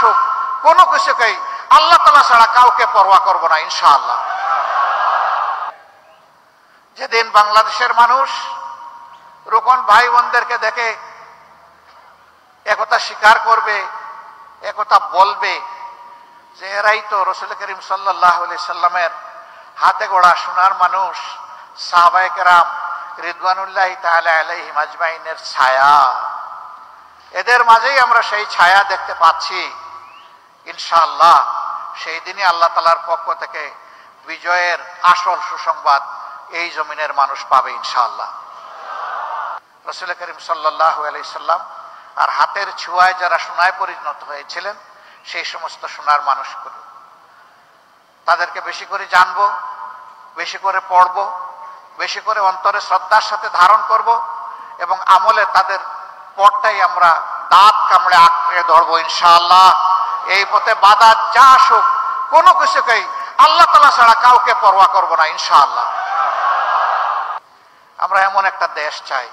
আসুক, কোনো কিছুকেই আল্লাহ তাআলা ছাড়া কাউকে পরোয়া করব না ইনশাআল্লাহ। যেদিন বাংলাদেশের মানুষ রোকন ভাই বোনদেরকে দেখে একথা স্বীকার করবে, একথা বলবে যে এরাই তো রাসূল করিম সাল্লাল্লাহু আলাইহি সাল্লামের হাতে গড়া সোনার মানুষ, সাহাবায়ে কেরাম রিদওয়ানুল্লাহি তাআলা আলাইহিম আজমাইনের ছায়া, এদের মাঝেই আমরা সেই ছায়া দেখতে পাচ্ছি। ইনশাআল্লাহ সেই দিনই আল্লাহ তাআলার পক্ষ থেকে বিজয়ের আসল সুসংবাদ এই জমিনের মানুষ পাবে ইনশাআল্লাহ। রাসূল করিম সাল্লাল্লাহু আলাইহি সাল্লাম আর হাতের ছোঁয়ায় যারা সোনায় পরিণত হয়েছিলেন সেই সমস্ত সোনার মানুষগুলো, তাদেরকে বেশি করে জানবো, বেশি করে পড়বো, বেশি করে অন্তরে শ্রদ্ধার সাথে ধারণ করব এবং আমলে তাদের পথটাই আমরা দাঁত কামড়ে আঁকড়ে ধরবো ইনশাআল্লাহ। এই পথে বাধা যা আসুক, কোনো কিছুকেই আল্লাহ তাআলা ছাড়া কাউকে পরোয়া করব না ইনশাআল্লাহ। আমরা এমন একটা দেশ চাই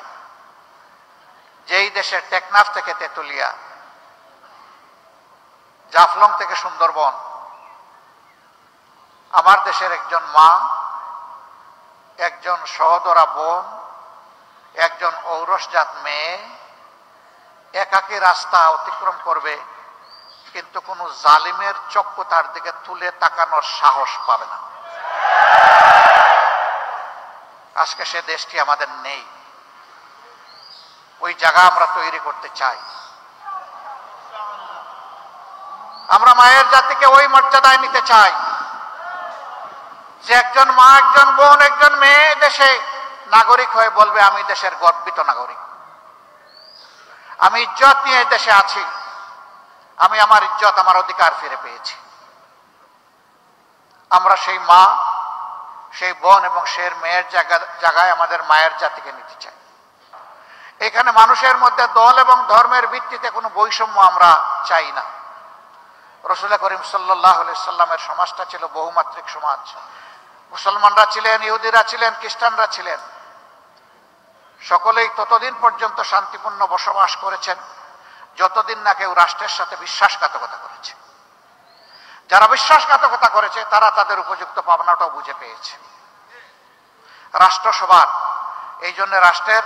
যেই দেশের টেকনাফ থেকে তেতুলিয়া, জাফলং থেকে সুন্দরবন, আমার দেশের একজন মা, একজন সহদরা বোন, একজন ঔরসজাত মেয়ে একাকী রাস্তা অতিক্রম করবে, কিন্তু কোনো জালিমের চক্ষু তার দিকে তুলে তাকানোর সাহস পাবে না। আজকে সে দেশটি আমাদের নেই, ওই জায়গা আমরা তৈরি করতে চাই। আমরা মায়ের জাতিকে ওই মর্যাদায় নিতে চাই যে একজন মা, একজন বোন, একজন মেয়ে দেশে নাগরিক হয়ে বলবে আমি দেশের গর্বিত নাগরিক, আমি ইজ্জত নিয়ে দেশে আছি, আমি আমার ইজ্জত, আমার অধিকার ফিরে পেয়েছি। আমরা সেই মা, সেই বোন এবং সেই মেয়ের জায়গায় আমাদের মায়ের জাতিকে নিতে চাই। এখানে মানুষের মধ্যে দল এবং ধর্মের ভিত্তিতে কোনো বৈষম্য আমরা চাই না। রাসূল করিম সাল্লাল্লাহু আলাইহি সাল্লামের সমাজটা ছিল বহুমাত্রিক সমাজ। মুসলমানরা ছিলেন, ইহুদিরা ছিলেন, খ্রিস্টানরা ছিলেন, সকলেই ততদিন পর্যন্ত শান্তিপূর্ণ বসবাস করেছেন যতদিন না কেউ রাষ্ট্রের সাথে বিশ্বাসঘাতকতা করেছে। যারা বিশ্বাসঘাতকতা করেছে তারা তাদের উপযুক্ত পাওনাটাও বুঝে পেয়েছে। রাষ্ট্র সবার, এই জন্য রাষ্ট্রের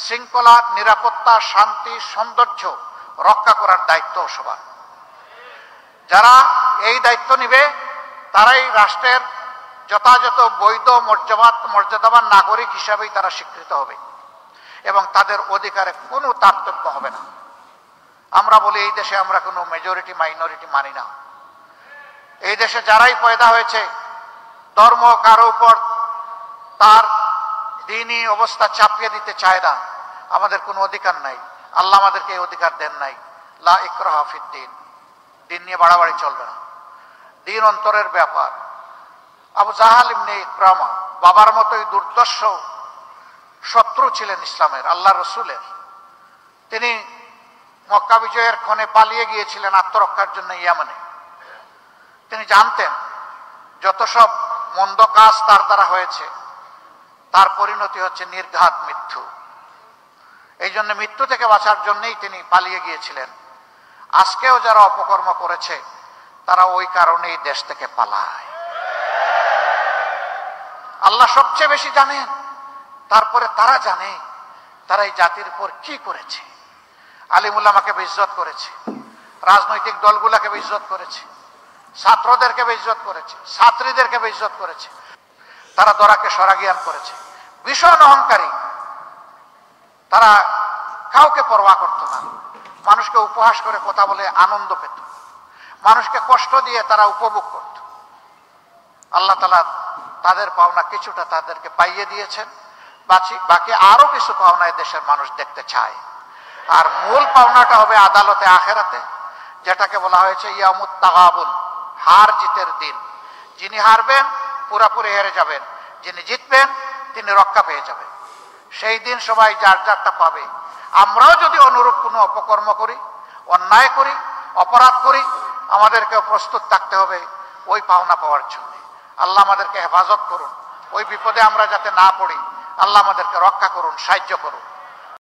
শৃঙ্খলা, নিরাপত্তা, শান্তি, সৌন্দর্য রক্ষা করার দায়িত্ব সবার। যারা এই দায়িত্ব নিবে তারাই রাষ্ট্রের যথাযথ বৈধ মর্যাদাবান নাগরিক হিসাবেই তারা স্বীকৃত হবে এবং তাদের অধিকারে কোনো তারতম্য হবে না। আমরা বলি এই দেশে আমরা কোনো মেজরিটি মাইনরিটি মানি না। এই দেশে যারাই পয়দা হয়েছে, ধর্ম কারো উপর তার দ্বীনি অবস্থা চাপিয়ে দিতে চায় না। আমাদের কোনো অধিকার নাই, আল্লাহ আমাদেরকে এই অধিকার দেন নাই। লা ইকরাহা ফিদ্দীন, দিন নিয়ে বাড়াবাড়ি চলবে না, দিন অন্তরের ব্যাপার। আবু জাহাল ইবনে ইকরামা বাবার মতোই দুর্দর্শ শত্রু ছিলেন ইসলামের, আল্লাহ রসুলের। তিনি মক্কা বিজয়ের ক্ষণে পালিয়ে গিয়েছিলেন আত্মরক্ষার জন্য ইয়ামানে। তিনি জানতেন যত সব মন্দ কাজ তার দ্বারা হয়েছে তার পরিণতি হচ্ছে নির্ঘাত মৃত্যু। এই জন্য মৃত্যু থেকে বাঁচার জন্যই তিনি পালিয়ে গিয়েছিলেন। আজকেও যারা অপকর্ম করেছে তারা ওই কারণেই দেশ থেকে পালায়। আল্লাহ সবচেয়ে বেশি জানেন, তারপরে তারা জানে তারা এই জাতির উপর কি করেছে। আলিম উলামাকে বেইজ্জত করেছে, রাজনৈতিক দলগুলোকে বেইজ্জত করেছে, ছাত্রদেরকে বেইজ্জত করেছে, ছাত্রীদেরকে বেইজ্জত করেছে, তারা দরাকে সরাগিয়ান করেছে। ভীষণ অহংকারী, তারা কাউকে পরোয়া করত না। মানুষকে উপহাস করে কথা বলে আনন্দ পেত, মানুষকে কষ্ট দিয়ে তারা উপভোগ করত। আল্লাহ তাআলা তাদের পাওনা কিছুটা তাদেরকে পাইয়ে দিয়েছেন, বাকি আরো কিছু পাওনা দেশের মানুষ দেখতে চায়। আর মূল পাওনাটা হবে আদালতে আখেরাতে, যেটাকে বলা হয়েছে ইয়ামুত তাগাবুন, হার জিতের দিন। যিনি হারবেন পুরাপুরি হেরে যাবেন, যিনি জিতবেন তিনি রক্ষা পেয়ে যাবেন। সেই দিন সবাই যার যারটা পাবে। আমরাও যদি অনুরূপ কোনো অপকর্ম করি, অন্যায় করি, অপরাধ করি, আমাদেরকে প্রস্তুত থাকতে হবে ওই পাওনা পাওয়ার জন্য। আল্লাহ আমাদেরকে হেফাজত করুন, ওই বিপদে আমরা যাতে না পড়ি। আল্লাহ আমাদেরকে রক্ষা করুন, সাহায্য করুন।